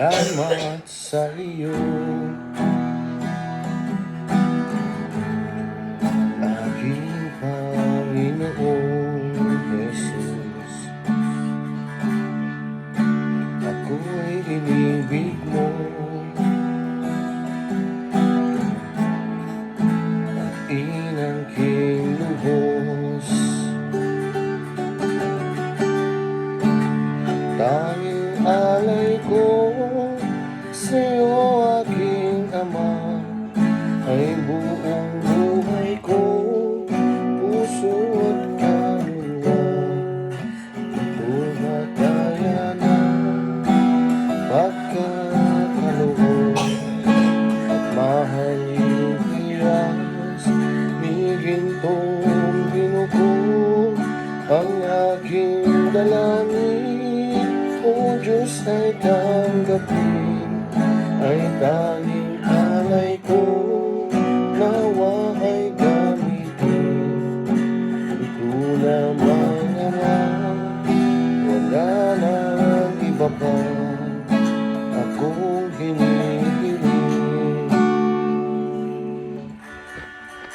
Salamat sa iyo, aking Panginoong Jesus. Ako'y inibig mo at inangking lubos. Tanging alay ko sa'yo, aking Ama, ay buong buhay ko, puso at kaluluwa. Ito mataya na pagkakaloob at mahalin tiras ni gintong binuko ang aking dalangin. O Diyos ay tanggapin, ay tanggapin